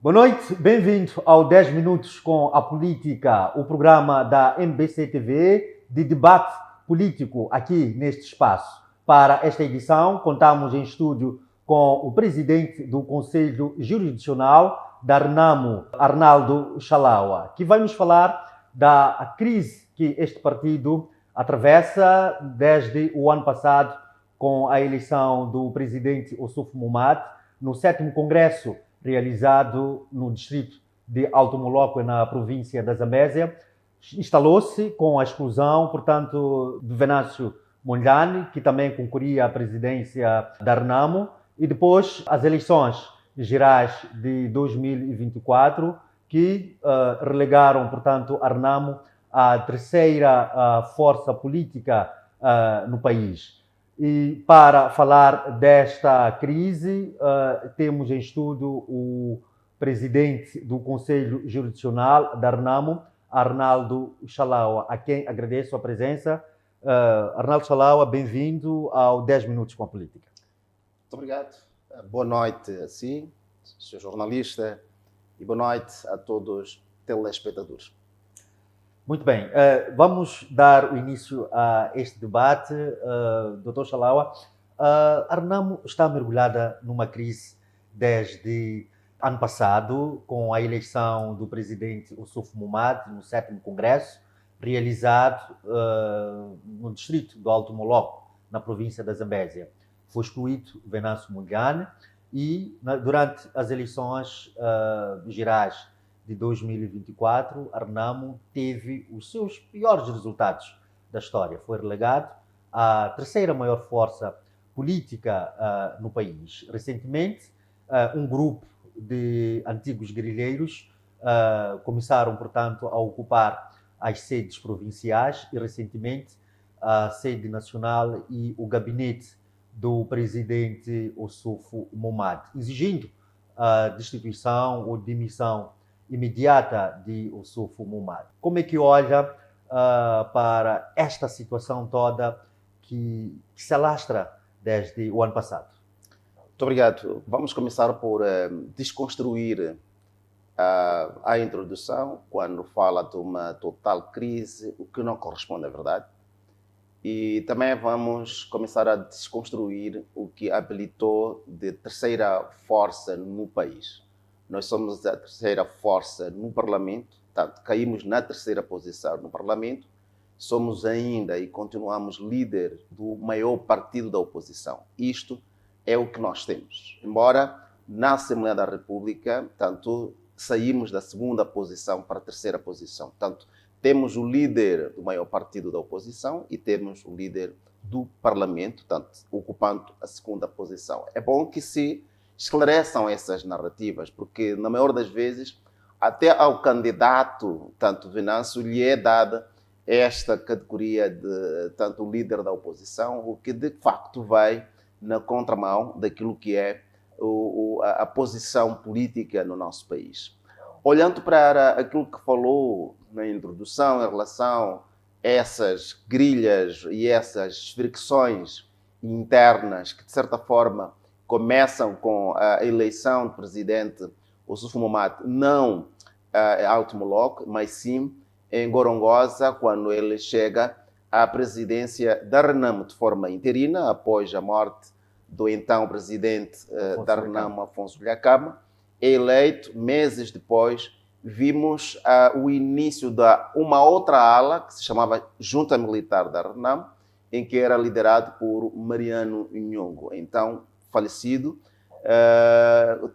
Boa noite, bem-vindo ao 10 Minutos com a Política, o programa da MBC TV de debate político aqui neste espaço. Para esta edição, contamos em estúdio com o presidente do Conselho Jurisdicional da RENAMO, Arnaldo Chalaua, que vai nos falar da crise que este partido atravessa desde o ano passado com a eleição do presidente Ossuf Momad no 7º Congresso realizado no distrito de Alto Moloco, na província da Zambésia. Instalou-se com a exclusão, portanto, de Venâncio Mondlane, que também concorria à presidência da RENAMO, e depois as eleições gerais de 2024, que relegaram, portanto, a RENAMO à terceira força política no país. E para falar desta crise, temos em estúdio o presidente do Conselho Jurisdicional da RENAMO, Arnaldo Chalaua, a quem agradeço a presença. Arnaldo Chalaua, bem-vindo ao 10 Minutos com a Política. Muito obrigado. Boa noite a si, Sr. jornalista, e boa noite a todos os telespectadores. Muito bem, vamos dar o início a este debate. Dr. Chalaua, a RENAMO está mergulhada numa crise desde ano passado, com a eleição do presidente Ossuf Momad no 7º Congresso, realizado no distrito do Alto Moloco, na província da Zambésia. Foi excluído Venâncio Mondlane e, durante as eleições gerais de 2024, a RENAMO teve os seus piores resultados da história. Foi relegado à terceira maior força política no país. Recentemente, um grupo de antigos guerrilheiros começaram, portanto, a ocupar as sedes provinciais e, recentemente, a sede nacional e o gabinete do presidente Ossuf Momad, exigindo a destituição ou demissão imediata de Ossuf Momad. Como é que olha para esta situação toda que se alastra desde o ano passado? Muito obrigado. Vamos começar por desconstruir a introdução, quando fala de uma total crise, o que não corresponde à verdade. E também vamos começar a desconstruir o que habilitou de terceira força no país. Nós somos a terceira força no Parlamento, portanto, caímos na terceira posição no Parlamento, somos ainda e continuamos líder do maior partido da oposição. Isto é o que nós temos. Embora na Assembleia da República, portanto, saímos da segunda posição para a terceira posição. Portanto, temos o líder do maior partido da oposição e temos o líder do Parlamento, portanto, ocupando a segunda posição. É bom que se esclareçam essas narrativas, porque, na maior das vezes, até ao candidato, tanto Venâncio, lhe é dada esta categoria de tanto líder da oposição, o que de facto vai na contramão daquilo que é a posição política no nosso país. Olhando para aquilo que falou na introdução em relação a essas grilhas e essas fricções internas que, de certa forma, começam com a eleição do presidente Ossuf Momad, não em Alto Moloco, mas sim em Gorongosa, quando ele chega à presidência da RENAMO de forma interina, após a morte do então presidente da RENAMO, Afonso Dhlakama. Eleito, meses depois, vimos o início de uma outra ala, que se chamava Junta Militar da RENAMO, em que era liderado por Mariano Nhongo, então falecido.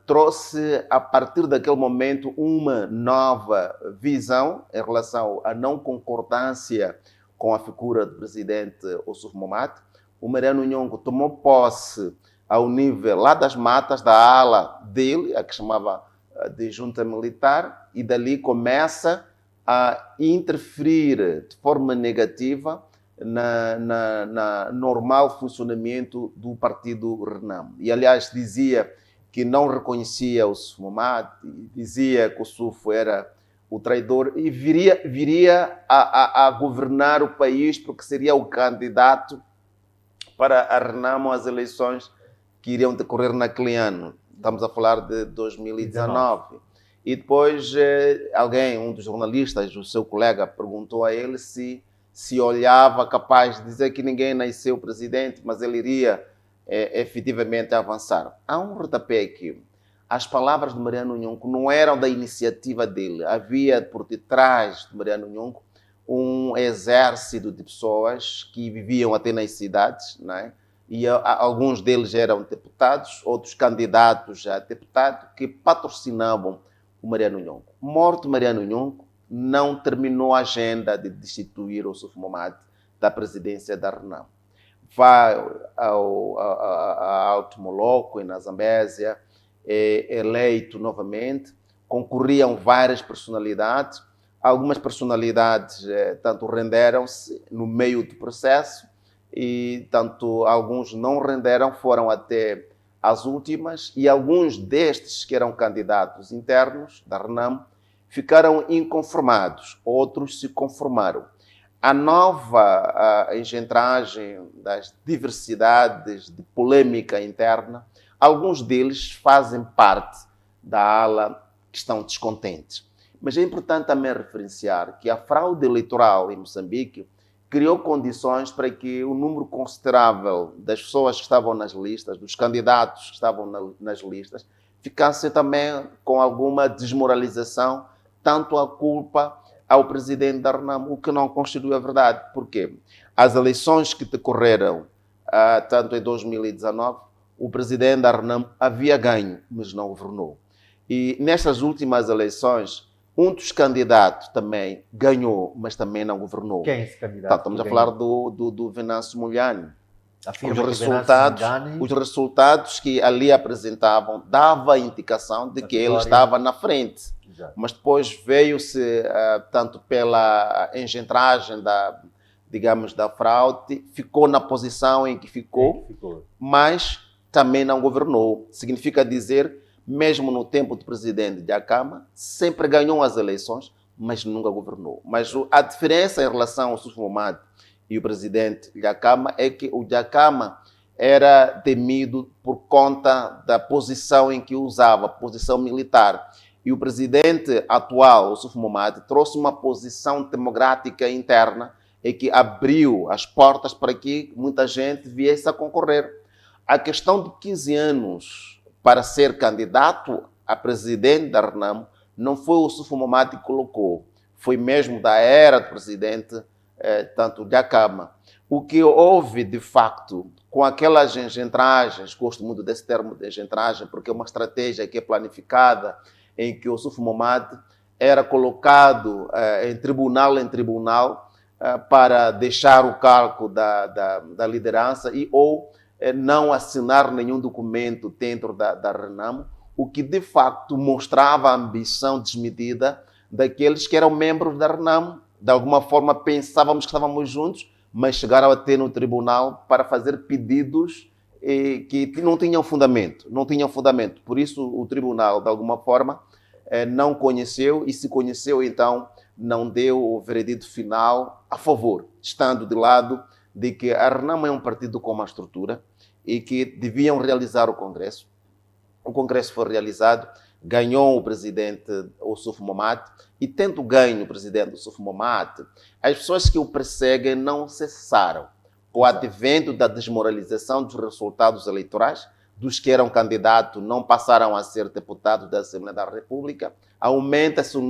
Trouxe, a partir daquele momento, uma nova visão em relação à não concordância com a figura do presidente Ossuf Momad. O Mariano Nhongo tomou posse ao nível lá das matas, da ala dele, a que chamava de junta militar, e dali começa a interferir de forma negativa na normal funcionamento do partido RENAMO. E, aliás, dizia que não reconhecia o Ossuf Momad, dizia que o Ossuf era o traidor e viria a governar o país porque seria o candidato para a RENAMO às eleições que iriam decorrer naquele ano. Estamos a falar de 2019. E depois alguém, um dos jornalistas, o seu colega, perguntou a ele se olhava capaz de dizer que ninguém nasceu presidente, mas ele iria efetivamente avançar. Há um rodapé aqui. As palavras de Mariano Nhongo não eram da iniciativa dele. Havia por detrás de Mariano Nhongo um exército de pessoas que viviam até nas cidades, não é? E alguns deles eram deputados, outros candidatos a deputado, que patrocinavam o Mariano Nhongo. Morto Mariano Nhongo, não terminou a agenda de destituir o Suf Momad da presidência da RENAM. Vai ao Alto Moloco, na Zambésia, é eleito novamente, concorriam várias personalidades, algumas personalidades tanto renderam-se no meio do processo e tanto alguns não renderam, foram até as últimas, e alguns destes que eram candidatos internos da RENAM ficaram inconformados, outros se conformaram. A nova engendragem das diversidades de polêmica interna, alguns deles fazem parte da ala que estão descontentes. Mas é importante também referenciar que a fraude eleitoral em Moçambique criou condições para que um número considerável das pessoas que estavam nas listas, dos candidatos que estavam nas listas, ficasse também com alguma desmoralização, tanto a culpa ao presidente da RENAM, o que não constitui a verdade. Por quê? As eleições que decorreram, tanto em 2019, o presidente da RENAM havia ganho, mas não governou. E nestas últimas eleições, um dos candidatos também ganhou, mas também não governou. Quem é esse candidato? Estamos a falar do Venâncio Mogliani. Os resultados que ali apresentavam davam a indicação de que ele estava na frente. Exato. Mas depois veio-se, tanto pela engendragem da fraude, ficou na posição em que ficou, mas também não governou. Significa dizer, mesmo no tempo do presidente Dhlakama, sempre ganhou as eleições, mas nunca governou. Mas a diferença em relação ao Suf Momad e o presidente Dhlakama é que o Dhlakama era temido por conta da posição em que usava, posição militar. E o presidente atual, o Suf Momad, trouxe uma posição democrática interna em que abriu as portas para que muita gente viesse a concorrer. A questão de 15 anos para ser candidato a presidente da RENAM não foi o Suf Momad que colocou, foi mesmo da era do presidente tanto Dhlakama. O que houve, de facto, com aquelas engendragens, gosto muito desse termo de engendragem, porque é uma estratégia que é planificada, em que o Suf Momad era colocado em tribunal para deixar o cargo da liderança ou não assinar nenhum documento dentro da RENAM, o que de facto mostrava a ambição desmedida daqueles que eram membros da RENAM. De alguma forma pensávamos que estávamos juntos, mas chegaram a ter no tribunal para fazer pedidos que não tinham fundamento. Por isso o tribunal, de alguma forma, não conheceu, e se conheceu, então, não deu o veredito final a favor, estando de lado de que a RENAM é um partido com uma estrutura e que deviam realizar o Congresso. O Congresso foi realizado, ganhou o presidente, o Suf Momad, e tendo ganho o presidente, o Suf Momad, as pessoas que o perseguem não cessaram. Com o advento da desmoralização dos resultados eleitorais, dos que eram candidatos não passaram a ser deputados da Assembleia da República, aumenta-se o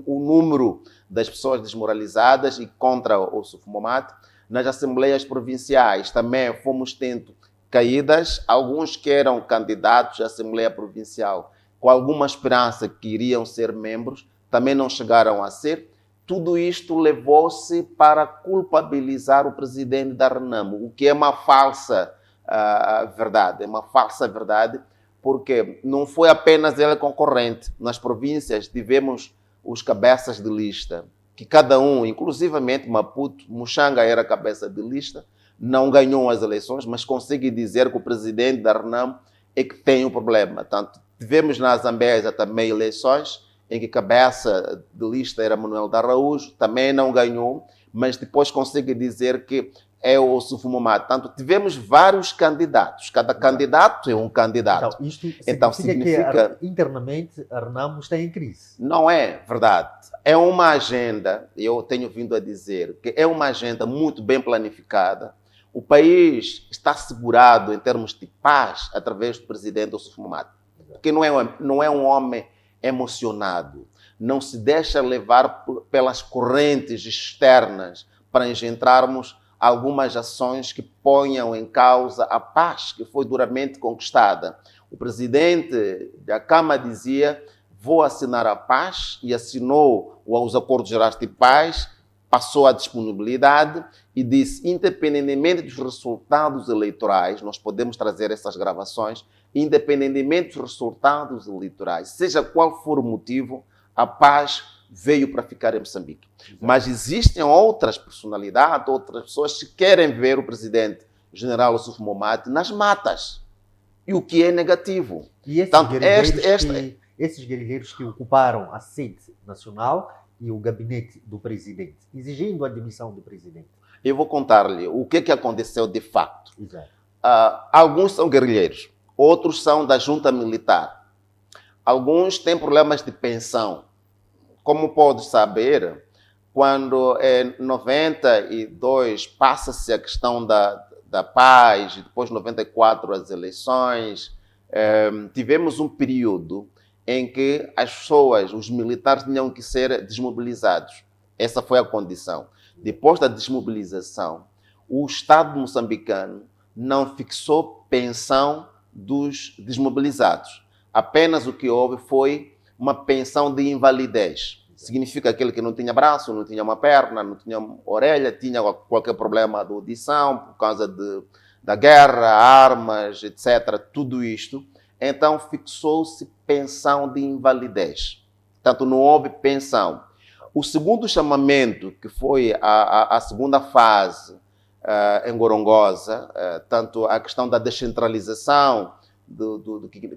número das pessoas desmoralizadas e contra o Suf Momad. Nas assembleias provinciais também fomos tendo caídas, alguns que eram candidatos à Assembleia Provincial com alguma esperança que iriam ser membros, também não chegaram a ser. Tudo isto levou-se para culpabilizar o presidente da RENAM, o que é uma falsa verdade. É uma falsa verdade, porque não foi apenas ele concorrente. Nas províncias tivemos os cabeças de lista, que cada um, inclusivamente Maputo, Muxanga era cabeça de lista, não ganhou as eleições, mas consegue dizer que o presidente da RENAM é que tem um problema. Tanto tivemos na Zambésia também eleições em que cabeça de lista era Manuel de Araújo, também não ganhou, mas depois consegue dizer que é o Sufo-Mamat. Portanto, tivemos vários candidatos. Cada candidato é um candidato. Então, isto Então, significa que internamente a Renamo está em crise. Não é verdade. É uma agenda, eu tenho vindo a dizer, que é uma agenda muito bem planificada. O país está assegurado em termos de paz através do presidente Sufo-Mamat. Porque não é um homem emocionado. Não se deixa levar pelas correntes externas para engendrarmos algumas ações que ponham em causa a paz que foi duramente conquistada. O presidente da Câmara dizia: vou assinar a paz, e assinou os acordos gerais de paz, passou a disponibilidade e disse, independentemente dos resultados eleitorais, nós podemos trazer essas gravações, independentemente dos resultados eleitorais, seja qual for o motivo, a paz veio para ficar em Moçambique. Mas existem outras personalidades, outras pessoas que querem ver o presidente general Sufo-Mamat nas matas. E o que é negativo. E esses guerrilheiros que ocuparam a sede nacional e o gabinete do presidente, exigindo a demissão do presidente. Eu vou contar-lhe o que aconteceu de fato. Exato. Alguns são guerrilheiros, outros são da junta militar. Alguns têm problemas de pensão. Como pode saber, quando em 92 passa-se a questão da paz, e depois em 94 as eleições, tivemos um período em que as pessoas, os militares, tinham que ser desmobilizados. Essa foi a condição. Depois da desmobilização, o Estado moçambicano não fixou pensão dos desmobilizados. Apenas o que houve foi uma pensão de invalidez. Significa aquele que não tinha braço, não tinha uma perna, não tinha orelha, tinha qualquer problema de audição por causa da guerra, armas, etc. Tudo isto. Então, fixou-se pensão de invalidez. Portanto, não houve pensão. O segundo chamamento, que foi a segunda fase em Gorongosa, tanto a questão da descentralização,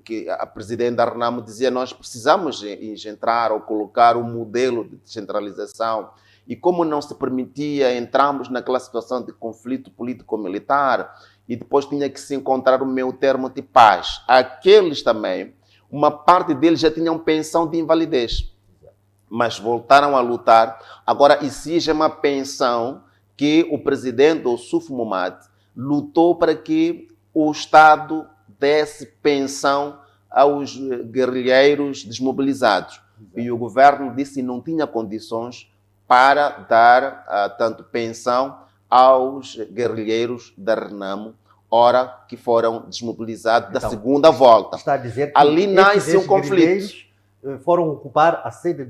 que a presidente da Renamo dizia, nós precisamos engendrar ou colocar um modelo de descentralização. E como não se permitia, entramos naquela situação de conflito político-militar e depois tinha que se encontrar o meio termo de paz. Aqueles também, uma parte deles já tinham pensão de invalidez, mas voltaram a lutar. Agora exige uma pensão que o presidente, o Sufo-Mamat, lutou para que o Estado desse pensão aos guerrilheiros desmobilizados. E o governo disse que não tinha condições para dar tanto pensão aos guerrilheiros da Renamo, ora que foram desmobilizados da segunda volta. Está a dizer que ali nasce um conflito. Foram ocupar a sede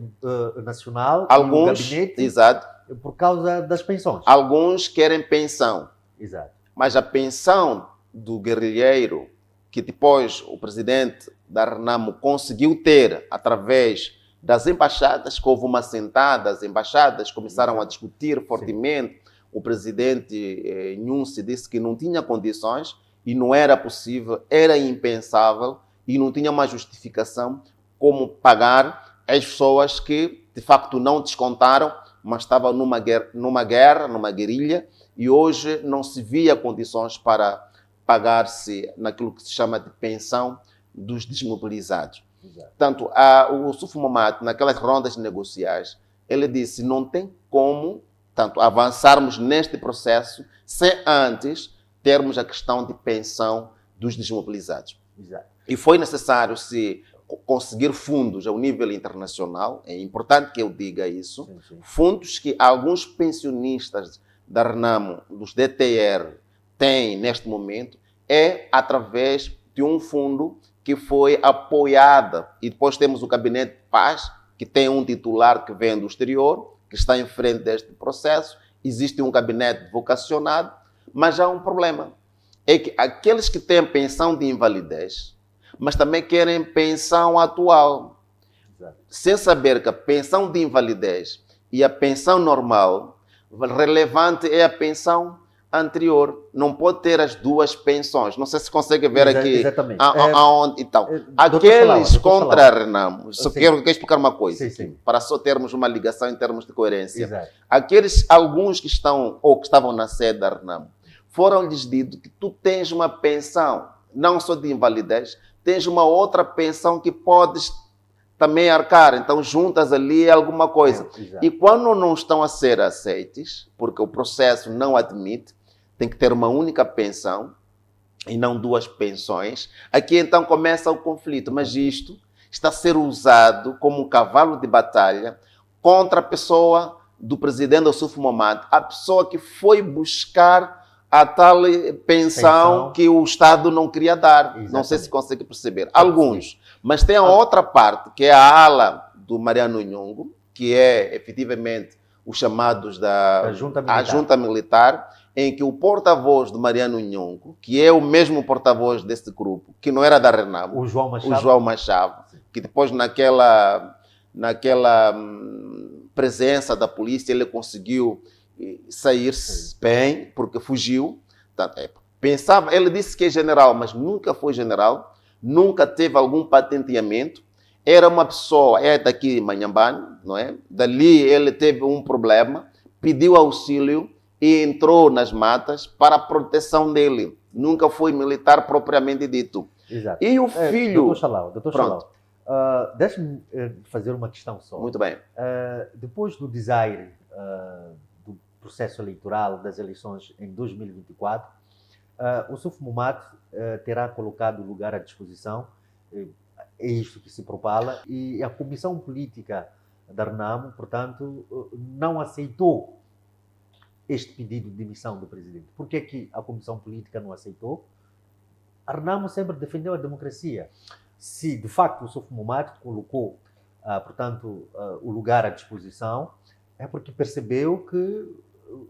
nacional, alguns, e o gabinete, exato, por causa das pensões. Alguns querem pensão. Exato. Mas a pensão do guerrilheiro, que depois o presidente da Renamo conseguiu ter através das embaixadas, que houve uma sentada, as embaixadas começaram a discutir fortemente. Sim. O presidente Nunsi disse que não tinha condições e não era possível, era impensável e não tinha uma justificação como pagar as pessoas que de facto não descontaram, mas estavam numa guerra, numa guerrilha, e hoje não se via condições para pagar-se naquilo que se chama de pensão dos desmobilizados. Exato. Portanto, o Sufo-Mamat, naquelas rondas negociais, ele disse, não tem como avançarmos neste processo sem antes termos a questão de pensão dos desmobilizados. Exato. E foi necessário se conseguir fundos ao nível internacional, é importante que eu diga isso, sim. Fundos que alguns pensionistas da Renamo, dos DTR, têm neste momento, é através de um fundo que foi apoiada, e depois temos o Gabinete de Paz, que tem um titular que vem do exterior, que está em frente deste processo, existe um gabinete vocacionado, mas há um problema, é que aqueles que têm pensão de invalidez, mas também querem pensão atual, exato, sem saber que a pensão de invalidez e a pensão normal, relevante é a pensão anterior. Não pode ter as duas pensões. Não sei se consegue ver aqui. Exatamente. Aonde, então, Doutor aqueles Salao, contra a Renamo, só Sim. quero explicar uma coisa, Sim, aqui, sim. para só termos uma ligação em termos de coerência. Exato. Alguns que estão ou que estavam na sede da Renamo, foram-lhes dito que tu tens uma pensão, não só de invalidez, tens uma outra pensão que podes também arcar, então juntas ali alguma coisa. Exato. E quando não estão a ser aceites, porque o processo não admite, tem que ter uma única pensão e não duas pensões, aqui então começa o conflito. Mas isto está a ser usado como um cavalo de batalha contra a pessoa do presidente Ossuf Momad, a pessoa que foi buscar a tal pensão que o Estado não queria dar. Exatamente. Não sei se consegue perceber. Alguns. Mas tem a outra parte, que é a ala do Mariano Nhongo, que é efetivamente os chamados da Junta Militar, em que o porta-voz do Mariano Nhongo, que é o mesmo porta-voz desse grupo, que não era da Renamo, o João Machado, que depois naquela presença da polícia ele conseguiu sair-se bem, porque fugiu. Pensava, ele disse que é general, mas nunca foi general, nunca teve algum patenteamento. Era uma pessoa, é daqui de Manhambane, não é? Dali ele teve um problema, pediu auxílio e entrou nas matas para a proteção dele. Nunca foi militar propriamente dito. Exato. E o filho... Doutor Salao, deixe-me fazer uma questão só. Muito bem. Depois do desaire do processo eleitoral das eleições em 2024, o Ossuf Momad terá colocado o lugar à disposição, é isto que se propala, e a Comissão Política da Renamo, portanto, não aceitou este pedido de demissão do presidente. Por que é que a Comissão Política não aceitou? A Renamo sempre defendeu a democracia. Se, de facto, o Ossuf Momad colocou, portanto, o lugar à disposição, é porque percebeu que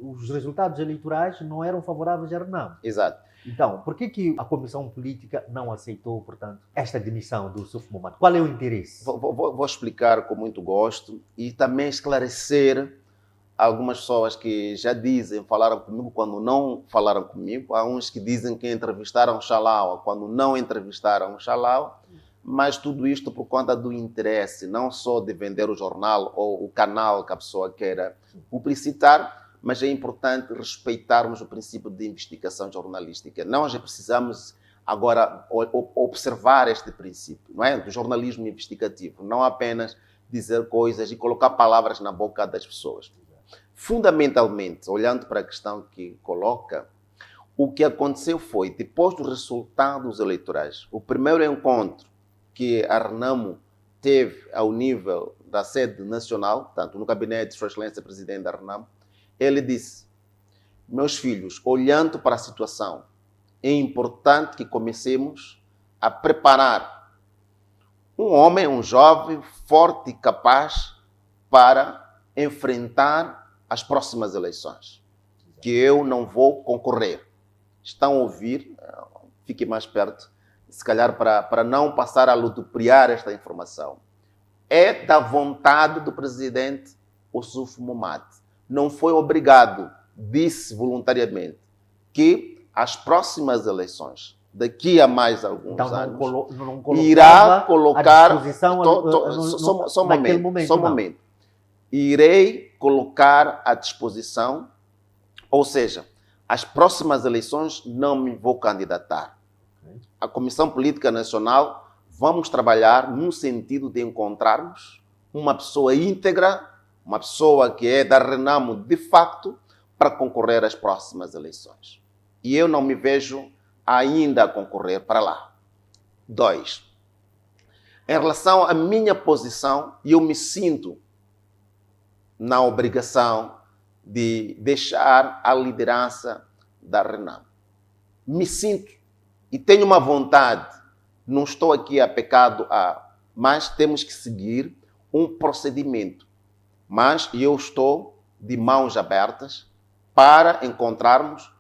os resultados eleitorais não eram favoráveis à Renamo. Exato. Então, por que a Comissão Política não aceitou, portanto, esta demissão do Ossuf Momad? Qual é o interesse? Vou explicar com muito gosto e também esclarecer algumas pessoas que já dizem, falaram comigo quando não falaram comigo. Há uns que dizem que entrevistaram Salao quando não entrevistaram Salao. Mas tudo isto por conta do interesse, não só de vender o jornal ou o canal que a pessoa queira publicitar, mas é importante respeitarmos o princípio de investigação jornalística. Nós precisamos agora observar este princípio, não é? Do jornalismo investigativo, não apenas dizer coisas e colocar palavras na boca das pessoas. Fundamentalmente, olhando para a questão que coloca, o que aconteceu foi, depois dos resultados eleitorais, o primeiro encontro que a Renamo teve ao nível da sede nacional, tanto no gabinete de Sua Excelência Presidente da Renamo, ele disse: meus filhos, olhando para a situação, é importante que comecemos a preparar um homem, um jovem, forte e capaz para enfrentar as próximas eleições, que eu não vou concorrer. Estão a ouvir? Fique mais perto, se calhar para não passar a ludibriar esta informação. É da vontade do presidente Ossuf Momad. Não foi obrigado, disse voluntariamente, que as próximas eleições, daqui a mais alguns anos, irá colocar... à disposição naquele momento. Só um momento. Irei colocar à disposição, ou seja, as próximas eleições não me vou candidatar. A Comissão Política Nacional vamos trabalhar no sentido de encontrarmos uma pessoa íntegra, uma pessoa que é da Renamo de facto, para concorrer às próximas eleições. E eu não me vejo ainda a concorrer para lá. 2. Em relação à minha posição, eu me sinto na obrigação de deixar a liderança da Renamo. Me sinto e tenho uma vontade, não estou aqui a pecado, mas temos que seguir um procedimento. Mas eu estou de mãos abertas para encontrarmos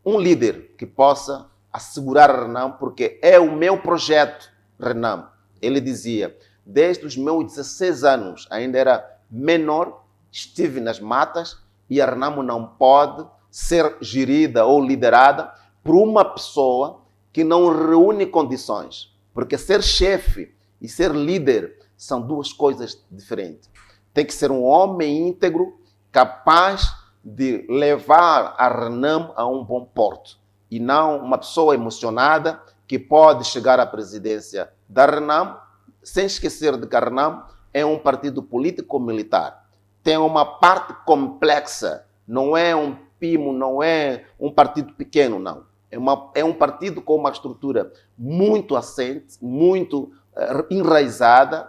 um líder que possa assegurar a Renamo, porque é o meu projeto Renamo. Ele dizia, desde os meus 16 anos, ainda era menor, estive nas matas e a Renamo não pode ser gerida ou liderada por uma pessoa que não reúne condições. Porque ser chefe e ser líder são duas coisas diferentes. Tem que ser um homem íntegro, capaz de levar a RENAM a um bom porto. E não uma pessoa emocionada que pode chegar à presidência da RENAM, sem esquecer de que a RENAM é um partido político-militar. Tem uma parte complexa, não é um PIMO, não é um partido pequeno, não. É um partido com uma estrutura muito assente, muito enraizada.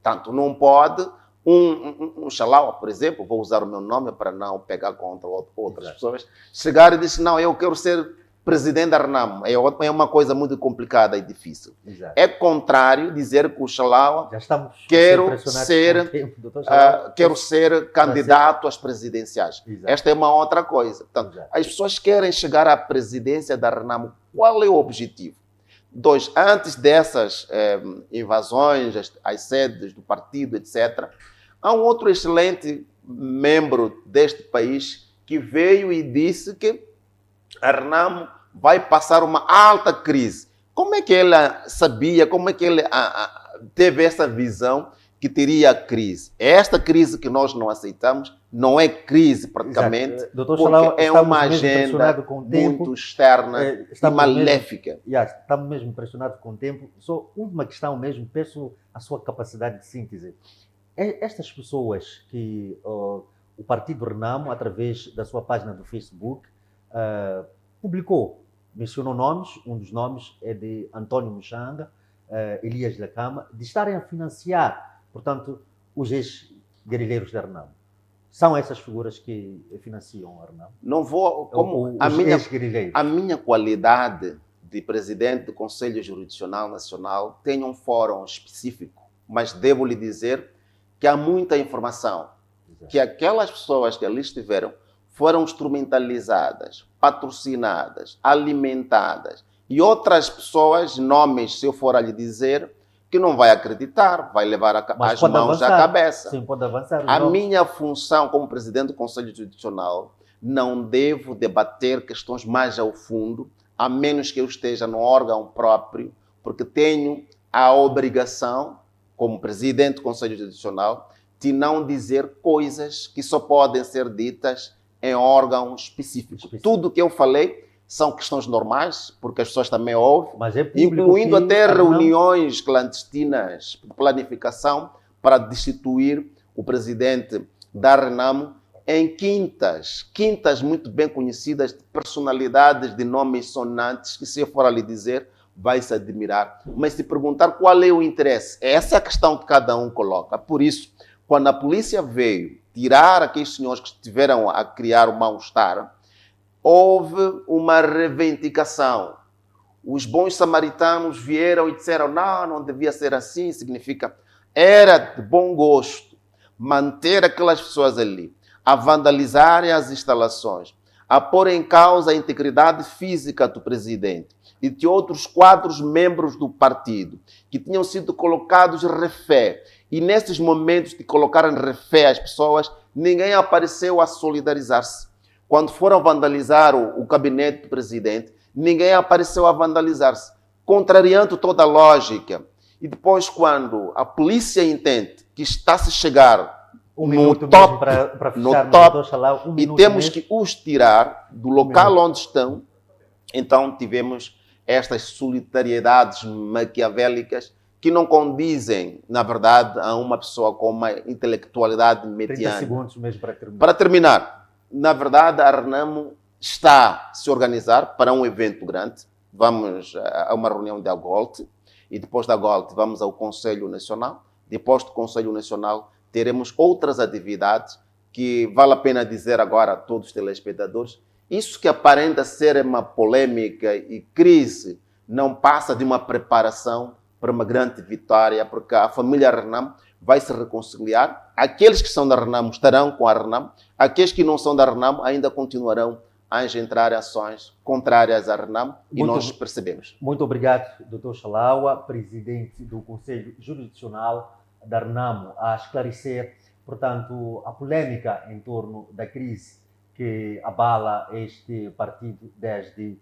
Tanto não pode um Xalaua, por exemplo, vou usar o meu nome para não pegar contra outras pessoas, chegar e dizer, não, eu quero ser presidente da RENAM. É uma coisa muito complicada e difícil. Exato. É contrário dizer que o Xalaua quero ser candidato às presidenciais. Exato. Esta é uma outra coisa. Portanto, as pessoas querem chegar à presidência da RENAM. Qual é o objetivo? 2, antes dessas invasões, às sedes do partido, etc., há um outro excelente membro deste país que veio e disse que a RENAM vai passar uma alta crise. Como é que ela sabia, como é que ele teve essa visão que teria crise? Esta crise que nós não aceitamos não é crise praticamente, Dr. porque Xalaua, é uma agenda muito externa e maléfica. Estamos mesmo impressionados com o tempo. Só última questão mesmo, peço a sua capacidade de síntese. Estas pessoas que o Partido RENAM, através da sua página do Facebook, publicou, mencionou nomes, um dos nomes é de António Muxanga, Elias Lacama, de estarem a financiar, portanto, os ex-guerrilheiros da RENAM. São essas figuras que financiam a RENAM? Não vou, como a minha qualidade de presidente do Conselho Jurisdicional Nacional tem um fórum específico, mas devo lhe dizer que há muita informação, que aquelas pessoas que ali estiveram foram instrumentalizadas, patrocinadas, alimentadas. E outras pessoas, nomes, se eu for a lhe dizer, que não vai acreditar, vai levar as mãos à cabeça. Sim, pode avançar. A minha função como presidente do Conselho Jurisdicional, não devo debater questões mais ao fundo, a menos que eu esteja no órgão próprio, porque tenho a obrigação, como presidente do Conselho Jurisdicional, de não dizer coisas que só podem ser ditas em órgão específico. Tudo que eu falei são questões normais, porque as pessoas também ouvem, incluindo até reuniões clandestinas de planificação para destituir o presidente da RENAM em quintas muito bem conhecidas, de personalidades de nomes sonantes, que se eu for a lhe dizer, vai se admirar. Mas se perguntar qual é o interesse, essa é a questão que cada um coloca. Por isso, quando a polícia veio tirar aqueles senhores que estiveram a criar o mal-estar, houve uma reivindicação. Os bons samaritanos vieram e disseram, não devia ser assim, significa, era de bom gosto manter aquelas pessoas ali, a vandalizarem as instalações, a pôr em causa a integridade física do presidente e de outros 4 membros do partido, que tinham sido colocados refém. E nesses momentos de colocarem refém as pessoas, ninguém apareceu a solidarizar-se. Quando foram vandalizar o gabinete do presidente, ninguém apareceu a vandalizar-se, contrariando toda a lógica. E depois, quando a polícia entende que está-se a chegar no top, e temos que os tirar do local onde estão, então tivemos estas solidariedades maquiavélicas que não condizem, na verdade, a uma pessoa com uma intelectualidade mediana. 30 segundos mesmo para terminar. Para terminar, na verdade, a RENAM está a se organizar para um evento grande. Vamos a uma reunião da GOLT e depois da GOLT vamos ao Conselho Nacional. Depois do Conselho Nacional teremos outras atividades que vale a pena dizer agora a todos os telespectadores. Isso que aparenta ser uma polêmica e crise não passa de uma preparação para uma grande vitória, porque a família RENAM vai se reconciliar. Aqueles que são da RENAM estarão com a RENAM, aqueles que não são da RENAM ainda continuarão a engendrar ações contrárias à RENAM e nós percebemos. Muito obrigado, Dr. Xalaua, presidente do Conselho Jurisdicional da RENAM, a esclarecer, portanto, a polêmica em torno da crise que abala este partido desde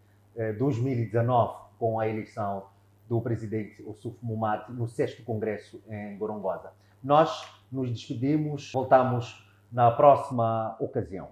2019, com a eleição do presidente Ossuf Momad no 6º Congresso em Gorongosa. Nós nos despedimos, voltamos na próxima ocasião.